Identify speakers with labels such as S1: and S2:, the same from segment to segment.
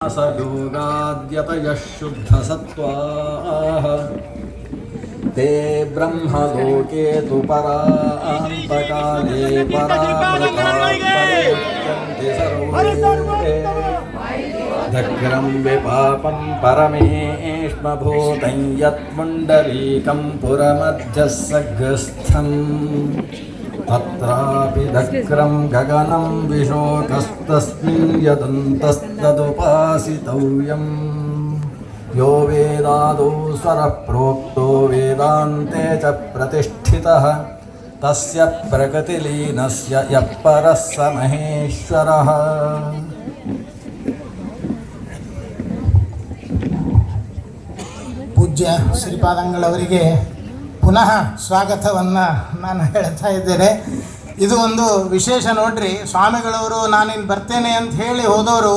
S1: योगाद्यतयः शुद्धसत्त्वाः ते ब्रह्मलोके तु परान्तकाले परामृतात्परिमुच्यन्ते सर्वे दग्रं विपापं परमेष्मभूतं यत्पुण्डरीकं पुरमध्यः सग्रस्थम् तत्रापि दग्रं गगनं विशोकस्तस्मिन् यदन्तस्तदुपासितव्यं यो वेदादौ स्वरः प्रोक्तो वेदान्ते च प्रतिष्ठितः तस्य प्रकृतिलीनस्य यः परः स महेश्वरः.
S2: ಪೂಜ್ಯ ಶ್ರೀಪಾದಂಗಳವರಿಗೆ ಪುನಃ ಸ್ವಾಗತವನ್ನು ನಾನು ಹೇಳ್ತಾ ಇದ್ದೇನೆ. ಇದು ಒಂದು ವಿಶೇಷ ನೋಡ್ರಿ. ಸ್ವಾಮಿಗಳವರು ನಾನಿನ್ನು ಬರ್ತೇನೆ ಅಂತ ಹೇಳಿ ಹೋದವರು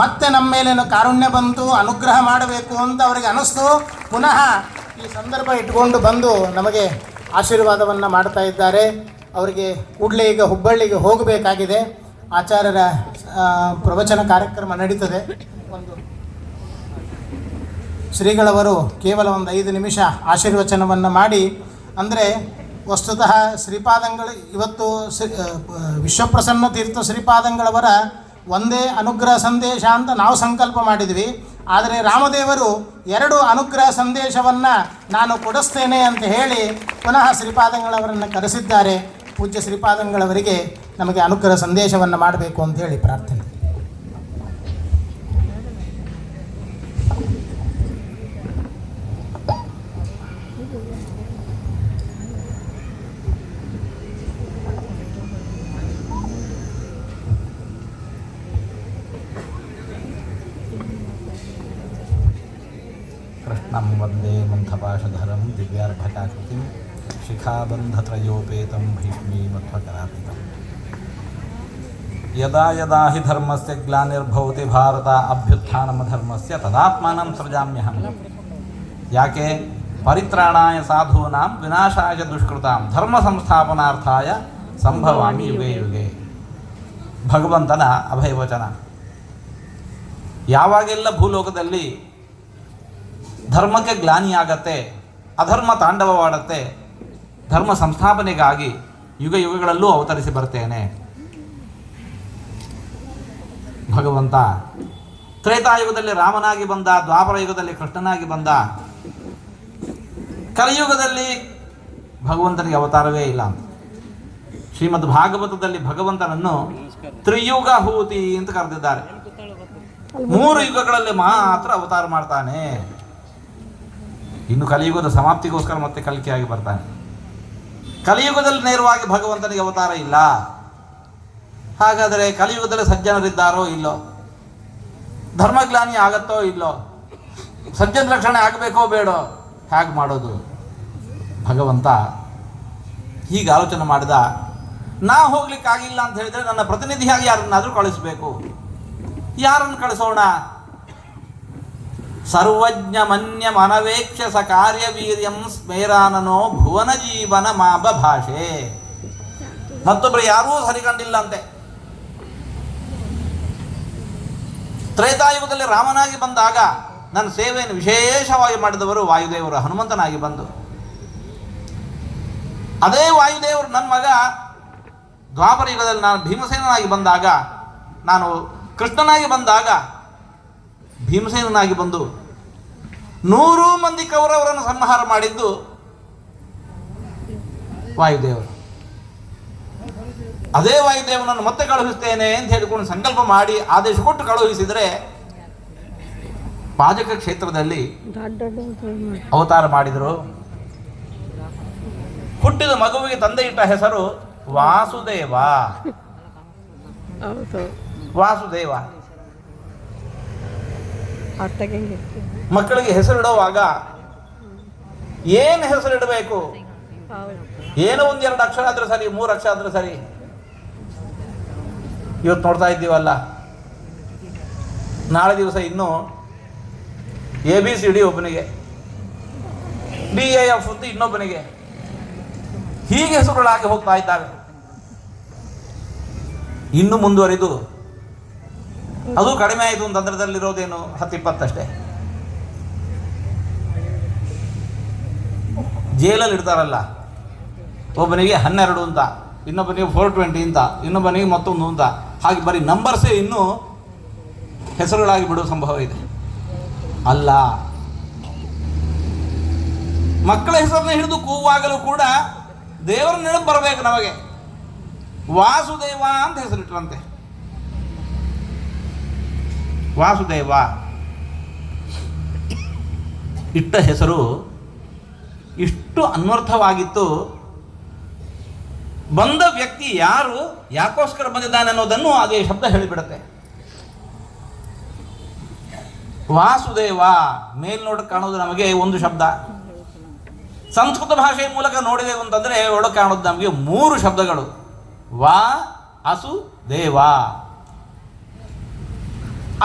S2: ಮತ್ತೆ ನಮ್ಮ ಮೇಲೇನು ಕಾರುಣ್ಯ ಬಂತು, ಅನುಗ್ರಹ ಮಾಡಬೇಕು ಅಂತ ಅವರಿಗೆ ಅನ್ನಿಸ್ತು. ಪುನಃ ಈ ಸಂದರ್ಭ ಇಟ್ಕೊಂಡು ಬಂದು ನಮಗೆ ಆಶೀರ್ವಾದವನ್ನು ಮಾಡ್ತಾ ಇದ್ದಾರೆ. ಅವರಿಗೆ ಕೂಡಲೇ ಈಗ ಹುಬ್ಬಳ್ಳಿಗೆ ಹೋಗಬೇಕಾಗಿದೆ. ಆಚಾರ್ಯರ ಪ್ರವಚನ ಕಾರ್ಯಕ್ರಮ ನಡೀತದೆ. ಒಂದು ಶ್ರೀಗಳವರು ಕೇವಲ ಒಂದು 5 ನಿಮಿಷ ಆಶೀರ್ವಚನವನ್ನು ಮಾಡಿ, ಅಂದರೆ ವಸ್ತುತಃ ಶ್ರೀಪಾದಂಗಳು ಇವತ್ತು ವಿಶ್ವಪ್ರಸನ್ನ ತೀರ್ಥ ಶ್ರೀಪಾದಂಗಳವರ ಒಂದೇ ಅನುಗ್ರಹ ಸಂದೇಶ ಅಂತ ನಾವು ಸಂಕಲ್ಪ ಮಾಡಿದ್ವಿ. ಆದರೆ ರಾಮದೇವರು 2 ಅನುಗ್ರಹ ಸಂದೇಶವನ್ನು ನಾನು ಕೊಡಿಸ್ತೇನೆ ಅಂತ ಹೇಳಿ ಪುನಃ ಶ್ರೀಪಾದಂಗಳವರನ್ನು ಕರೆಸಿದ್ದಾರೆ. ಪೂಜ್ಯ ಶ್ರೀಪಾದಂಗಳವರಿಗೆ ನಮಗೆ ಅನುಗ್ರಹ ಸಂದೇಶವನ್ನು ಮಾಡಬೇಕು ಅಂತ ಹೇಳಿ ಪ್ರಾರ್ಥನೆ.
S1: कृष्णं वन्दे मन्थपाशधरं दिव्यार्भकाकृतिं शिखाबन्धत्रयोपेतं भीष्मीमध्वकरापितं यदा यदा हि धर्मस्य ग्लानिर्भवति भारत अभ्युत्थानमधर्मस्य तदात्मानं सृजाम्यहं. ಯಾಕೆ ಪರಿತ್ರಾಣಾಯ ಸಾಧೂನಾಂ ವಿನಾಶಾಯ ದುಷ್ಕೃತಾಂ ಧರ್ಮ ಸಂಸ್ಥಾಪನಾರ್ಥಾಯ ಸಂಭವಾಮಿ ಯುಗೆ ಯುಗೆ. ಭಗವಂತನ ಅಭಯವಚನ. ಯಾವಾಗೆಲ್ಲ ಭೂಲೋಕದಲ್ಲಿ ಧರ್ಮಕ್ಕೆ ಗ್ಲಾನಿಯಾಗತ್ತೆ, ಅಧರ್ಮ ತಾಂಡವವಾಡತ್ತೆ, ಧರ್ಮ ಸಂಸ್ಥಾಪನೆಗಾಗಿ ಯುಗ ಯುಗಗಳಲ್ಲೂ ಅವತರಿಸಿ ಬರ್ತೇನೆ. ಭಗವಂತ ತ್ರೇತಾಯುಗದಲ್ಲಿ ರಾಮನಾಗಿ ಬಂದ, ದ್ವಾಪರ ಯುಗದಲ್ಲಿ ಕೃಷ್ಣನಾಗಿ ಬಂದ, ಕಲಿಯುಗದಲ್ಲಿ ಭಗವಂತನಿಗೆ ಅವತಾರವೇ ಇಲ್ಲ. ಶ್ರೀಮದ್ ಭಾಗವತದಲ್ಲಿ ಭಗವಂತನನ್ನು ತ್ರಿಯುಗ ಹೂತಿ ಅಂತ ಕರೆದಿದ್ದಾರೆ. 3 ಯುಗಗಳಲ್ಲಿ ಮಾತ್ರ ಅವತಾರ ಮಾಡ್ತಾನೆ. ಇನ್ನು ಕಲಿಯುಗದ ಸಮಾಪ್ತಿಗೋಸ್ಕರ ಮತ್ತೆ ಕಲಿಕೆಯಾಗಿ ಬರ್ತಾನೆ. ಕಲಿಯುಗದಲ್ಲಿ ನೇರವಾಗಿ ಭಗವಂತನಿಗೆ ಅವತಾರ ಇಲ್ಲ. ಹಾಗಾದರೆ ಕಲಿಯುಗದಲ್ಲಿ ಸಜ್ಜನರಿದ್ದಾರೋ ಇಲ್ಲೋ, ಧರ್ಮಗ್ಲಾನಿ ಆಗತ್ತೋ ಇಲ್ಲೋ, ಸಜ್ಜನ ರಕ್ಷಣೆ ಆಗಬೇಕೋ ಬೇಡೋ, ಹೇಗೆ ಮಾಡೋದು? ಭಗವಂತ ಹೀಗೆ ಆಲೋಚನೆ ಮಾಡಿದ. ನಾ ಹೋಗ್ಲಿಕ್ಕಾಗಿಲ್ಲ ಅಂತ ಹೇಳಿದರೆ ನನ್ನ ಪ್ರತಿನಿಧಿಯಾಗಿ ಯಾರನ್ನಾದರೂ ಕಳಿಸಬೇಕು. ಯಾರನ್ನು ಕಳಿಸೋಣ? ಸರ್ವಜ್ಞ ಮನ್ಯ ಮನವೇಕ್ಷ ಸ ಕಾರ್ಯವೀರ್ಯಂ ಸ್ಮೇರಾನನೋ ಭುವನ ಜೀವನ ಮಾಬ ಭಾಷೆ. ಮತ್ತೊಬ್ಬರು ಯಾರೂ ಸರಿಕಂಡಿಲ್ಲಂತೆ. ತ್ರೇತಾಯುಗದಲ್ಲಿ ರಾಮನಾಗಿ ಬಂದಾಗ ನನ್ನ ಸೇವೆಯನ್ನು ವಿಶೇಷವಾಗಿ ಮಾಡಿದವರು ವಾಯುದೇವರು ಹನುಮಂತನಾಗಿ ಬಂದು, ಅದೇ ವಾಯುದೇವರು ನನ್ನ ಮಗ ದ್ವಾಪರ ಯುಗದಲ್ಲಿ ನಾನು ಭೀಮಸೇನಾಗಿ ಬಂದಾಗ, ನಾನು ಕೃಷ್ಣನಾಗಿ ಬಂದಾಗ ಭೀಮಸೇನಾಗಿ ಬಂದು 100 ಮಂದಿ ಕೌರವರನ್ನು ಸಂಹಾರ ಮಾಡಿದ್ದು ವಾಯುದೇವರು. ಅದೇ ವಾಯುದೇವನನ್ನು ಮತ್ತೆ ಕಳುಹಿಸ್ತೇನೆ ಅಂತ ಹೇಳಿಕೊಂಡು ಸಂಕಲ್ಪ ಮಾಡಿ ಆದೇಶ ಕೊಟ್ಟು ಕಳುಹಿಸಿದರೆ ಪಾಜಕ ಕ್ಷೇತ್ರದಲ್ಲಿ ಅವತಾರ ಮಾಡಿದರು. ಹುಟ್ಟಿದ ಮಗುವಿಗೆ ತಂದೆ ಇಟ್ಟ ಹೆಸರು ವಾಸುದೇವ. ವಾಸುದೇವ. ಮಕ್ಕಳಿಗೆ ಹೆಸರಿಡುವಾಗ ಏನು ಹೆಸರಿಡಬೇಕು? ಏನೋ 1-2 ಅಕ್ಷರ ಆದ್ರೆ ಸರಿ, 3 ಅಕ್ಷರ ಆದ್ರೆ ಸರಿ. ಇವತ್ತು ನೋಡ್ತಾ ಇದ್ದೀವಲ್ಲ, ನಾಳೆ ದಿವಸ ಇನ್ನು ABCD ಒಬ್ಬನಿಗೆ, DAF ಅಂತ ಇನ್ನೊಬ್ಬನಿಗೆ, ಹೀಗೆ ಹೆಸರುಗಳಾಗಿ ಹೋಗ್ತಾ ಇದ್ದಾವೆ. ಇನ್ನು ಮುಂದುವರಿದು ಅದು ಕಡಿಮೆ ಆಯಿತು ತಂತ್ರದಲ್ಲಿರೋದೇನು 10-20 ಅಷ್ಟೇ. ಜೇಲಲ್ಲಿ ಇಡ್ತಾರಲ್ಲ, ಒಬ್ಬನಿಗೆ 12 ಅಂತ, ಇನ್ನೊಬ್ಬನಿಗೆ 420 ಅಂತ, ಇನ್ನೊಬ್ಬನಿಗೆ ಮತ್ತೊಂದು ಅಂತ, ಹಾಗೆ ಬರೀ ನಂಬರ್ಸೇ ಇನ್ನೂ ಹೆಸರುಗಳಾಗಿ ಬಿಡುವ ಸಂಭವ ಇದೆ. ಅಲ್ಲ, ಮಕ್ಕಳ ಹೆಸರನ್ನ ಹಿಡಿದು ಕೂಗುವಾಗಲೂ ಕೂಡ ದೇವರ ನೆನಪು ಬರಬೇಕು ನಮಗೆ. ವಾಸುದೇವ ಅಂತ ಹೆಸರಿಟ್ರಂತೆ. ವಾಸುದೇವ ಇಟ್ಟ ಹೆಸರು ಇಷ್ಟು ಅನ್ವರ್ಥವಾಗಿತ್ತು. ಬಂದ ವ್ಯಕ್ತಿ ಯಾರು, ಯಾಕೋಸ್ಕರ ಬಂದಿದ್ದಾನೆ ಅನ್ನೋದನ್ನು ಅದೇ ಶಬ್ದ ಹೇಳಿಬಿಡುತ್ತೆ. ವಾಸುದೇವ ಮೇಲ್ನೋಟಕ್ಕೆ ಕಾಣೋದು ನಮಗೆ ಒಂದು ಶಬ್ದ. ಸಂಸ್ಕೃತ ಭಾಷೆಯ ಮೂಲಕ ನೋಡಿದೆವು ಅಂತಂದರೆ ಒಳಗೆ ಕಾಣೋದು ನಮಗೆ 3 ಶಬ್ದಗಳು. ವಾ, ಅಸು, ದೇವ.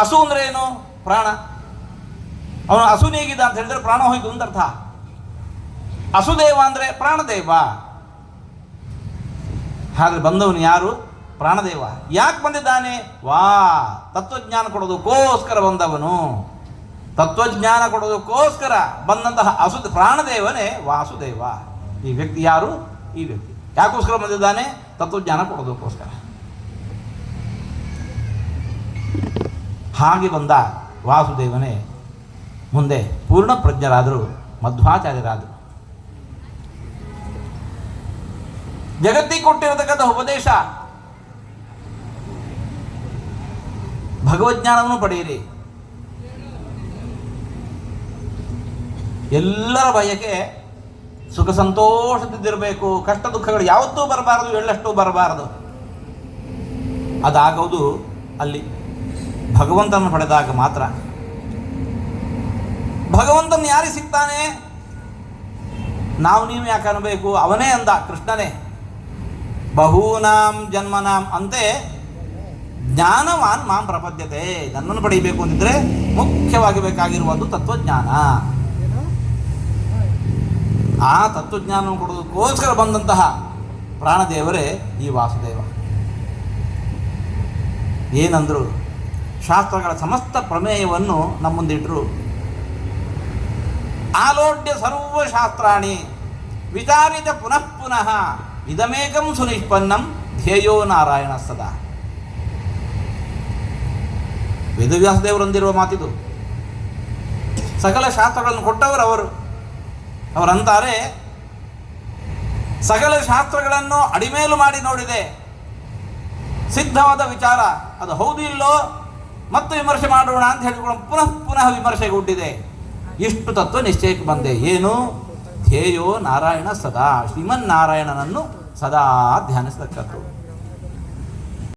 S1: ಅಸು ಅಂದರೆ ಏನು? ಪ್ರಾಣ. ಅವನು ಅಸುನೇಗಿದ್ದ ಅಂತ ಹೇಳಿದ್ರೆ ಪ್ರಾಣ ಹೋಯ್ತು ಅಂತ ಅರ್ಥ. ಅಸುದೇವ ಅಂದರೆ ಪ್ರಾಣದೇವ. ಹಾಗೆ ಬಂದವನು ಯಾರು? ಪ್ರಾಣದೇವ. ಯಾಕೆ ಬಂದಿದ್ದಾನೆ? ವಾ, ತತ್ವಜ್ಞಾನ ಕೊಡೋದಕ್ಕೋಸ್ಕರ ಬಂದವನು. ತತ್ವಜ್ಞಾನ ಕೊಡೋದಕ್ಕೋಸ್ಕರ ಬಂದಂತಹ ಪ್ರಾಣದೇವನೇ ವಾಸುದೇವ. ಈ ವ್ಯಕ್ತಿ ಯಾರು? ಈ ವ್ಯಕ್ತಿ ಯಾಕೋಸ್ಕರ ಬಂದಿದ್ದಾನೆ? ತತ್ವಜ್ಞಾನ ಕೊಡೋದಕ್ಕೋಸ್ಕರ. ಹಾಗೆ ಬಂದ ವಾಸುದೇವನೇ ಮುಂದೆ ಪೂರ್ಣ ಪ್ರಜ್ಞರಾದರು, ಮಧ್ವಾಚಾರ್ಯರಾದರು. ಜಗತ್ತಿಗೆ ಕೊಟ್ಟಿರತಕ್ಕಂಥ ಉಪದೇಶ, ಭಗವಜ್ಞಾನವನ್ನು ಪಡೆಯಿರಿ. ಎಲ್ಲರ ಬಯಕೆ ಸುಖ ಸಂತೋಷದಿರಬೇಕು, ಕಷ್ಟ ದುಃಖಗಳು ಯಾವತ್ತೂ ಬರಬಾರದು, ಎಳ್ಳಷ್ಟು ಬರಬಾರದು. ಅದಾಗೋದು ಅಲ್ಲಿ ಭಗವಂತನ ಪಡೆದಾಗ ಮಾತ್ರ. ಭಗವಂತನ ಯಾರಿಗೆ ಸಿಗ್ತಾನೆ? ನಾವು ನೀವು ಯಾಕೆ ಅನ್ನಬೇಕು? ಅವನೇ ಅಂದ, ಕೃಷ್ಣನೇ. ಬಹೂನಾಂ ಜನ್ಮನಾಂ ಅಂತೆ ಜ್ಞಾನವಾನ್ ಮಾಂ ಪ್ರಪದ್ಯತೆ. ನನ್ನನ್ನು ಪಡೆಯಬೇಕು ಅಂತಿದ್ರೆ ಮುಖ್ಯವಾಗಿ ಬೇಕಾಗಿರುವುದು ತತ್ವಜ್ಞಾನ. ಆ ತತ್ವಜ್ಞಾನವನ್ನು ಕೊಡೋದಕ್ಕೋಸ್ಕರ ಬಂದಂತಹ ಪ್ರಾಣದೇವರೇ ಈ ವಾಸುದೇವ. ಏನಂದ್ರು? ಶಾಸ್ತ್ರಗಳ ಸಮಸ್ತ ಪ್ರಮೇಯವನ್ನು ನಮ್ಮ ಮುಂದಿಟ್ಟರು. ಆಲೋಡ್ಯ ಸರ್ವಶಾಸ್ತ್ರಾಣಿ ವಿಚಾರಿತ ಪುನಃ ಪುನಃ ಇದಮೇಕಂ ಸುನಿಷ್ಪನ್ನಂ ಧ್ಯೇಯೋ ನಾರಾಯಣ ಸದಾ. ವೇದವ್ಯಾಸ ದೇವರೊಂದಿರುವ ಮಾತಿದು. ಸಕಲ ಶಾಸ್ತ್ರಗಳನ್ನು ಕೊಟ್ಟವರು ಅವರು. ಅವರಂತಾರೆ, ಸಕಲ ಶಾಸ್ತ್ರಗಳನ್ನು ಅಡಿಮೇಲು ಮಾಡಿ ನೋಡಿದೆ, ಸಿದ್ಧವಾದ ವಿಚಾರ ಅದು ಹೌದು ಇಲ್ಲೋ ಮತ್ತೆ ವಿಮರ್ಶೆ ಮಾಡೋಣ ಅಂತ ಹೇಳಿಕೊಂಡು ಪುನಃ ಪುನಃ ವಿಮರ್ಶೆಗೆ ಹುಟ್ಟಿದೆ. ಇಷ್ಟು ತತ್ವ ನಿಶ್ಚಯಕ್ಕೆ ಬಂದೆ. ಏನು? ಧ್ಯೇಯೋ ನಾರಾಯಣ ಸದಾ, ಶ್ರೀಮನ್ನಾರಾಯಣನನ್ನು ಸದಾ ಧ್ಯಾನಿಸತಕ್ಕದ್ದು.